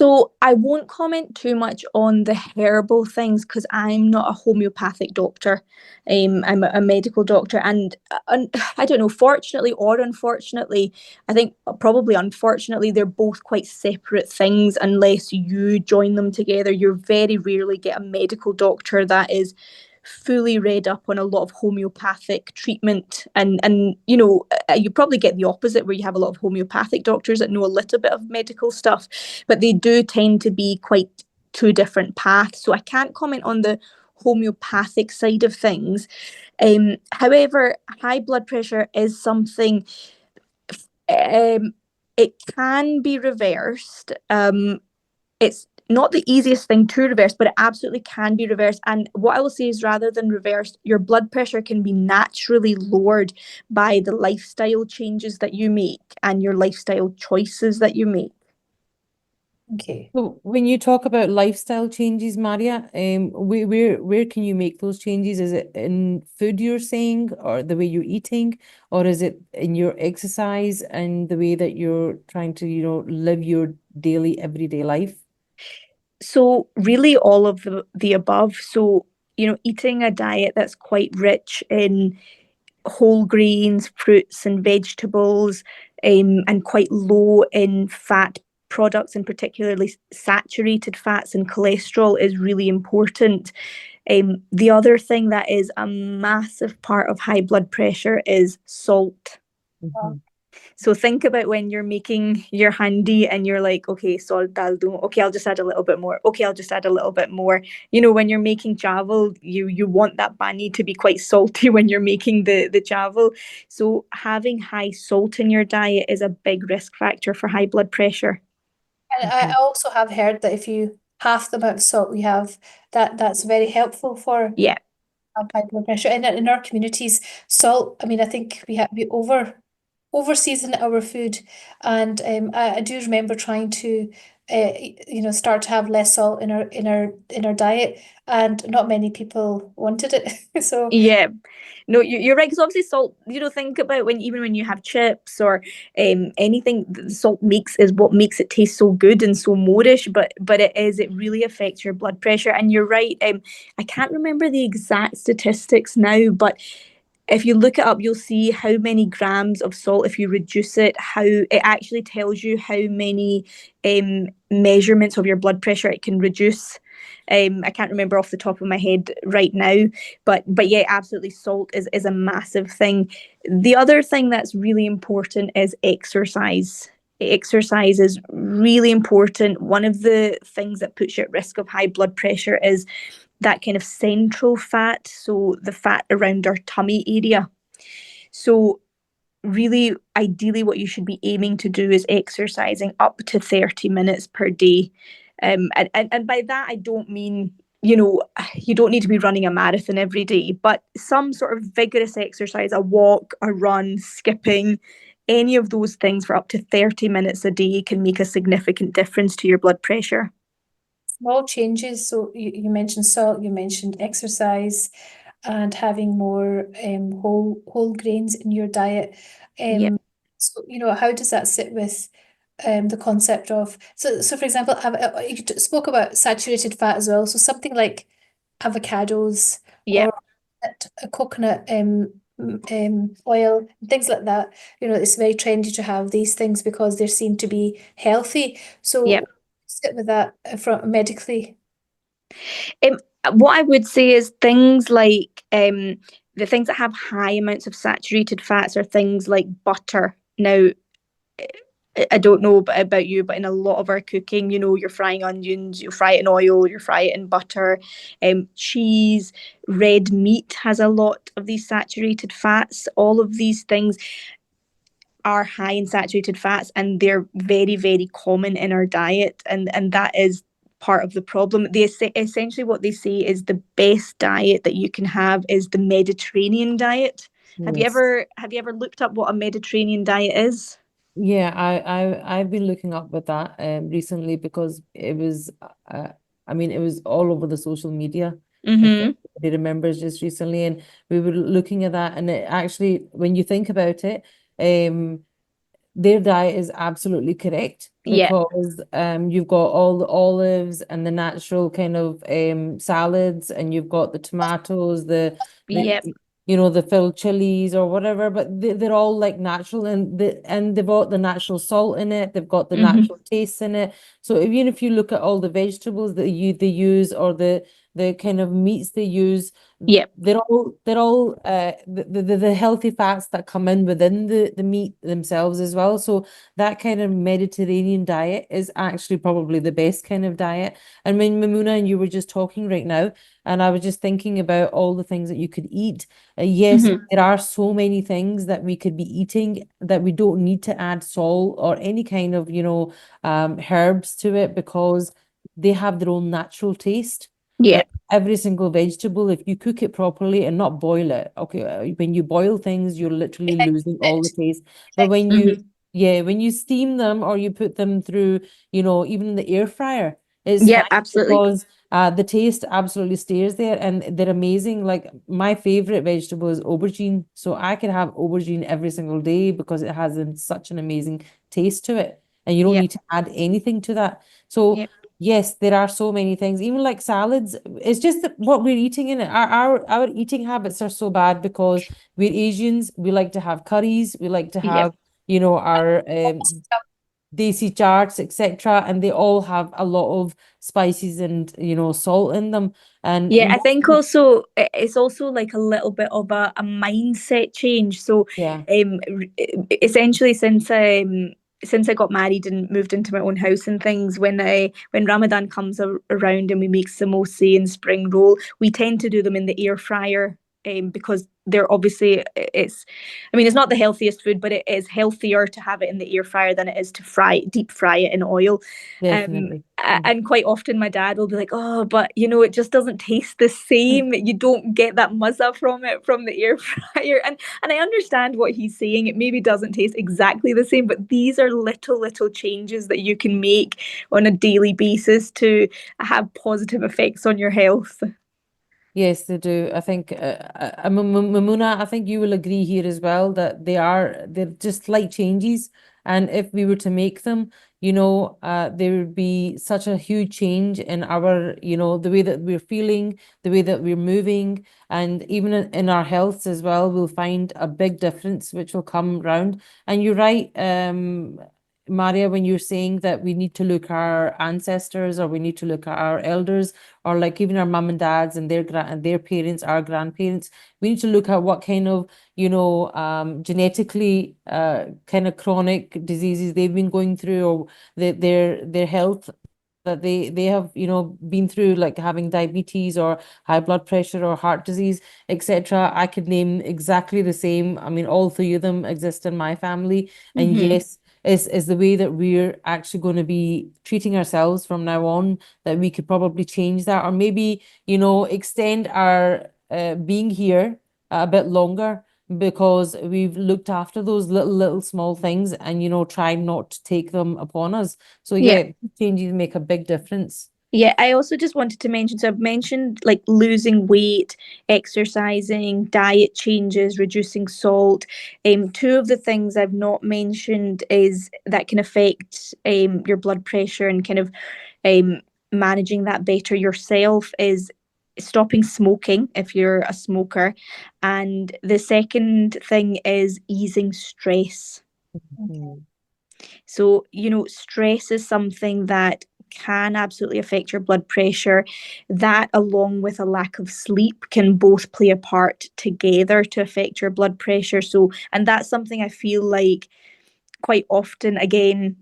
So I won't comment too much on the herbal things because I'm not a homeopathic doctor. I'm a medical doctor, and I don't know, fortunately or unfortunately, I think probably unfortunately, they're both quite separate things unless you join them together. You very rarely get a medical doctor that is fully read up on a lot of homeopathic treatment, and you probably get the opposite, where you have a lot of homeopathic doctors that know a little bit of medical stuff, but they do tend to be quite 2 different paths. So I can't comment on the homeopathic side of things. However, high blood pressure is something, it can be reversed. It's not the easiest thing to reverse, but it absolutely can be reversed. And what I will say is, rather than reversed, your blood pressure can be naturally lowered by the lifestyle changes that you make and your lifestyle choices that you make. Okay. So when you talk about lifestyle changes, Maria, where can you make those changes? Is it in food you're saying, or the way you're eating, or is it in your exercise and the way that you're trying to, live your daily, everyday life? So really all of the above. So, eating a diet that's quite rich in whole grains, fruits and vegetables, and quite low in fat products, and particularly saturated fats and cholesterol, is really important. The other thing that is a massive part of high blood pressure is salt. Mhm. So think about when you're making your handy and you're like, okay, salt dal do. Okay, I'll just add a little bit more. Okay, I'll just add a little bit more. When you're making chaval, you want that bani to be quite salty when you're making the chaval. So having high salt in your diet is a big risk factor for high blood pressure. And I also have heard that if you half the amount of salt we have, that's very helpful for Yeah. high blood pressure. And in our communities, salt, I mean, I think we over season our food, and I do remember trying to start to have less salt in our diet, and not many people wanted it. So Yeah, no, you're right. Because obviously, salt. Think about even when you have chips or anything, the salt is what makes it taste so good and so moreish. But it really affects your blood pressure. And you're right. I can't remember the exact statistics now, but if you look it up, you'll see how many grams of salt, if you reduce it, how it actually tells you how many measurements of your blood pressure it can reduce. I can't remember off the top of my head right now, but yeah, absolutely, salt is a massive thing. The other thing that's really important is exercise. Exercise is really important. One of the things that puts you at risk of high blood pressure is that kind of central fat, so the fat around our tummy area. So really, ideally, what you should be aiming to do is exercising up to 30 minutes per day. And by that, I don't mean you don't need to be running a marathon every day, but some sort of vigorous exercise, a walk, a run, skipping, any of those things for up to 30 minutes a day can make a significant difference to your blood pressure. Small changes. So you mentioned salt, you mentioned exercise, and having more whole grains in your diet. Yep. So how does that sit with the concept of for example, you spoke about saturated fat as well. So something like avocados Yep. or coconut oil, things like that. It's very trendy to have these things because they're seen to be healthy. So Yep. sit with that from medically. What I would say is things like the things that have high amounts of saturated fats are things like butter. Now, I don't know about you, but in a lot of our cooking, you're frying onions, you fry it in oil, you fry it in butter. Cheese, red meat has a lot of these saturated fats. All of these things are high in saturated fats, and they're very, very common in our diet, and that is part of the problem. Essentially what they say is the best diet that you can have is the Mediterranean diet. Have you Yes. ever looked up what a Mediterranean diet is? Yeah, I've been looking up with that recently because it was it was all over the social media. Mm-hmm. Everybody remembers just recently, and we were looking at that, and it actually, when you think about it, their diet is absolutely correct Yeah. because you've got all the olives and the natural kind of salads, and you've got the tomatoes, the Yep. the filled chilies or whatever, but they're all like natural, and they've got the natural salt in it, they've got the Mm-hmm. natural taste in it. So even if you look at all the vegetables that they use, or the kind of meats they use, Yep. they're all the healthy fats that come in within the meat themselves as well. So that kind of Mediterranean diet is actually probably the best kind of diet. And when Mamouna and you were just talking right now, and I was just thinking about all the things that you could eat. Yes, Mm-hmm. there are so many things that we could be eating that we don't need to add salt or any kind of, herbs to it, because they have their own natural taste. Yeah. Like every single vegetable, if you cook it properly and not boil it, okay, when you boil things, you're literally losing all the taste. But when Mm-hmm. when you steam them, or you put them through, even the air fryer, it's Yeah, fine, absolutely. because the taste absolutely stays there, and they're amazing. Like my favorite vegetable is aubergine, so I can have aubergine every single day because it has such an amazing taste to it, and you don't Yeah. need to add anything to that. So Yeah. yes, there are so many things, even like salads. It's just that what we're eating in it. Our eating habits are so bad because we're Asians. We like to have curries. We like to Yeah. have, our desi charts, etc., and they all have a lot of spices and salt in them. And Yeah, I think also it's also like a little bit of a mindset change. So, yeah, essentially, since I got married and moved into my own house and things, when Ramadan comes around and we make samosa and spring roll, we tend to do them in the air fryer. Because they're obviously it's not the healthiest food, but it is healthier to have it in the air fryer than it is to deep fry it in oil. definitely. And quite often my dad will be like, oh, but it just doesn't taste the same. You don't get that muzza from it from the air fryer. And I understand what he's saying. It maybe doesn't taste exactly the same, but these are little changes that you can make on a daily basis to have positive effects on your health. Yes, they do. I think, Mamouna, I think you will agree here as well that they're just slight changes. And if we were to make them, there would be such a huge change in our, the way that we're feeling, the way that we're moving, and even in our health as well, we'll find a big difference which will come round. And you're right, Maria, when you're saying that we need to look at our ancestors, or we need to look at our elders, or like even our mum and dads and their parents, our grandparents, we need to look at what kind of, genetically kind of chronic diseases they've been going through, or their health that they have, been through, like having diabetes or high blood pressure or heart disease, etc. I could name exactly the same. I mean, all three of them exist in my family. And Mhm. yes, is the way that we're actually going to be treating ourselves from now on, that we could probably change that, or maybe, extend our being here a bit longer, because we've looked after those little small things and, try not to take them upon us. So Yeah. changes make a big difference. Yeah, I also just wanted to mention, so I've mentioned like losing weight, exercising, diet changes, reducing salt. Two of the things I've not mentioned is that can affect your blood pressure and kind of managing that better yourself is stopping smoking if you're a smoker. And the second thing is easing stress. Mhm. So, stress is something that can absolutely affect your blood pressure. That, along with a lack of sleep, can both play a part together to affect your blood pressure. So, and that's something I feel like quite often, again,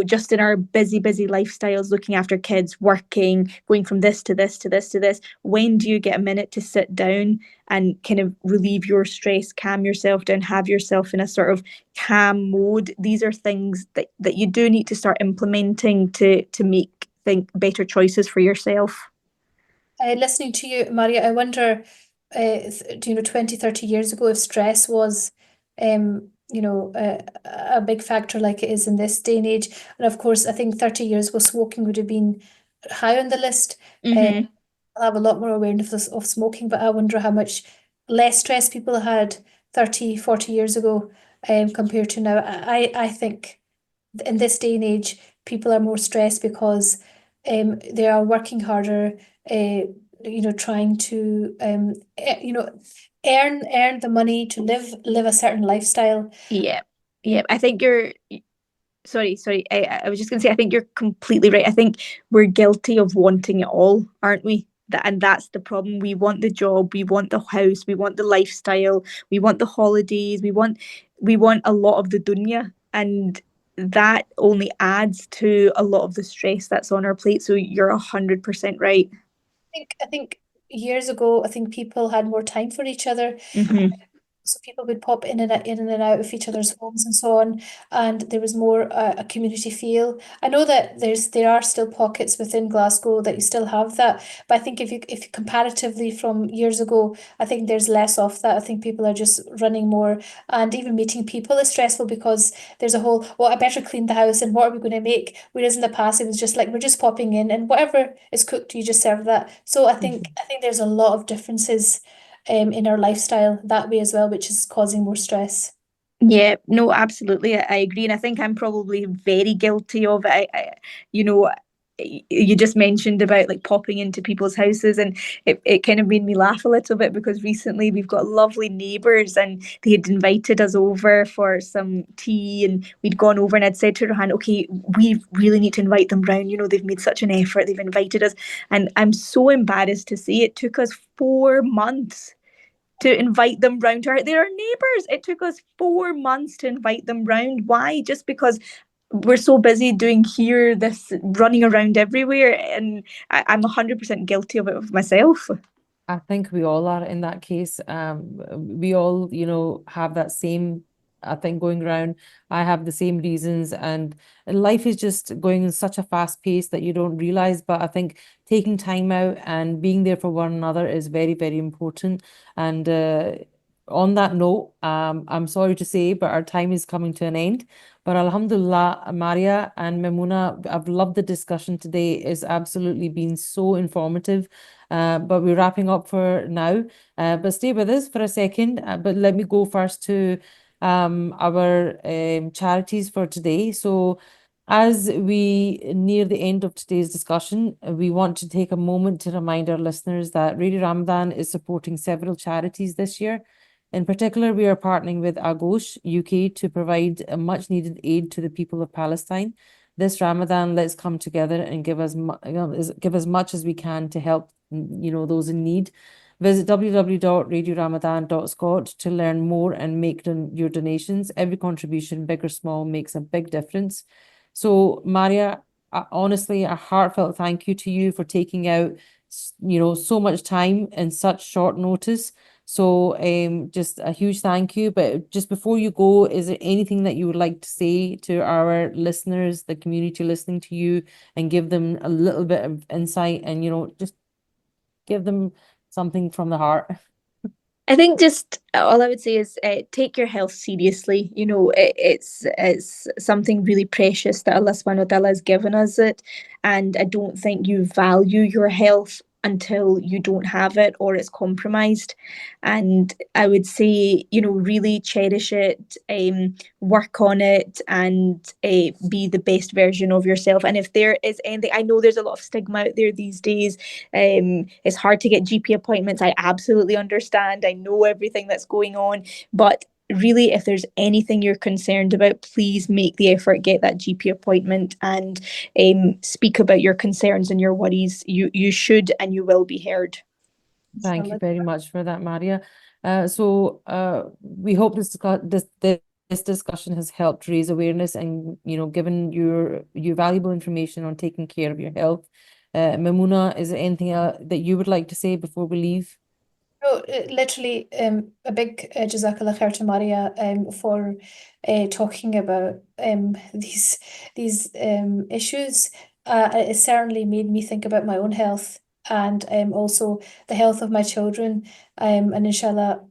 just in our busy lifestyles, looking after kids, working, going from this to this to this to this, when do you get a minute to sit down and kind of relieve your stress, calm yourself down, have yourself in a sort of calm mode? These are things that you do need to start implementing to make better choices for yourself. Listening to you, Maria, I wonder, 20, 30 years ago, if stress was, a big factor like it is in this day and age. And of course, I think 30 years ago, smoking would have been high on the list. Mhm. I'll have a lot more awareness of smoking, but I wonder how much less stress people had 30, 40 years ago, compared to now. I think in this day and age, people are more stressed because they are working harder, trying to earn the money to live a certain lifestyle. Yeah. I think you're sorry. I was just going to say, I think you're completely right. I think we're guilty of wanting it all, aren't we? And that's the problem. We want the job, we want the house, we want the lifestyle, we want the holidays, we want a lot of the dunya, and that only adds to a lot of the stress that's on our plate. So you're 100% right. I think years ago, I think people had more time for each other. Mm-hmm. So people would pop in and out of each other's homes and so on, and there was more a community feel. I know that there are still pockets within Glasgow that you still have that, but I think if comparatively from years ago, I think there's less of that. I think people are just running more, and even meeting people is stressful because there's a whole, well, I better clean the house and what are we going to make? Whereas in the past it was just like we're just popping in and whatever is cooked, you just serve that. So I think there's a lot of differences in our lifestyle that way as well, which is causing more stress. Yeah, no, absolutely. I agree. And I think I'm probably very guilty of it. You just mentioned about like popping into people's houses, and it kind of made me laugh a little bit because recently we've got lovely neighbours and they had invited us over for some tea, and we'd gone over and I'd said to Rohan, okay, we really need to invite them round. They've made such an effort, they've invited us. And I'm so embarrassed to say it took us 4 months to invite them round to her. They're our neighbours. It took us 4 months to invite them round. Why? Just because we're so busy doing here, this running around everywhere. And I'm 100% guilty of it myself. I think we all are in that case. We all, have that same thing going around. I have the same reasons, and life is just going in such a fast pace that you don't realize. But I think taking time out and being there for one another is very, very important. And on that note, I'm sorry to say, but our time is coming to an end. But Alhamdulillah, Maria and Memuna, I've loved the discussion today. It's absolutely been so informative. But we're wrapping up for now. But stay with us for a second. But let me go first to our charities for today. So as we near the end of today's discussion, we want to take a moment to remind our listeners that Radio Ramadan is supporting several charities this year. In particular, we are partnering with Agoosh UK to provide a much needed aid to the people of Palestine. This Ramadan, let's come together and give as much as we can to help those in need. Visit www.radioramadan.scot to learn more and make your donations. Every contribution, big or small, makes a big difference. So, Maria, honestly, a heartfelt thank you to you for taking out so much time in such short notice So just a huge thank you. But just before you go, is there anything that you would like to say to our listeners, the community listening to you, and give them a little bit of insight and, just give them something from the heart? I think just all I would say is take your health seriously. It's something really precious that Allah subhanahu wa ta'ala has given us it. And I don't think you value your health until you don't have it or it's compromised. And I would say, really cherish it, work on it, and be the best version of yourself. And if there is anything, I know there's a lot of stigma out there these days. It's hard to get GP appointments. I absolutely understand. I know everything that's going on, but really, if there's anything you're concerned about, please make the effort, get that GP appointment, and speak about your concerns and your worries. You should and you will be heard. Thank you very much for that, Maria. So we hope this discussion has helped raise awareness and, given your valuable information on taking care of your health. Mamouna, is there anything that you would like to say before we leave? No, literally, a big Jazakallah khair to Maria for talking about these issues. It certainly made me think about my own health and also the health of my children. And inshallah,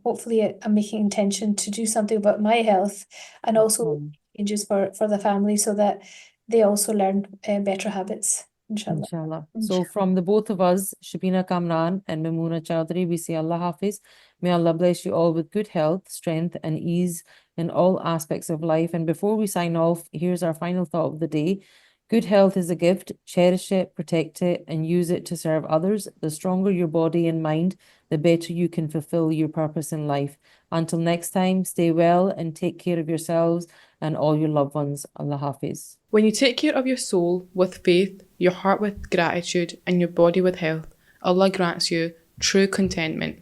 hopefully I'm making intention to do something about my health and also changes for the family so that they also learn better habits. Inshallah. Inshallah. So from the both of us, Shabina Kamran and Mamouna Chowdhury, we say Allah Hafiz. May Allah bless you all with good health, strength, and ease in all aspects of life. And before we sign off, here's our final thought of the day. Good health is a gift. Cherish it, protect it, and use it to serve others. The stronger your body and mind, the better you can fulfill your purpose in life. Until next time, stay well and take care of yourselves and all your loved ones. Allah Hafiz. When you take care of your soul with faith, your heart with gratitude, and your body with health, Allah grants you true contentment.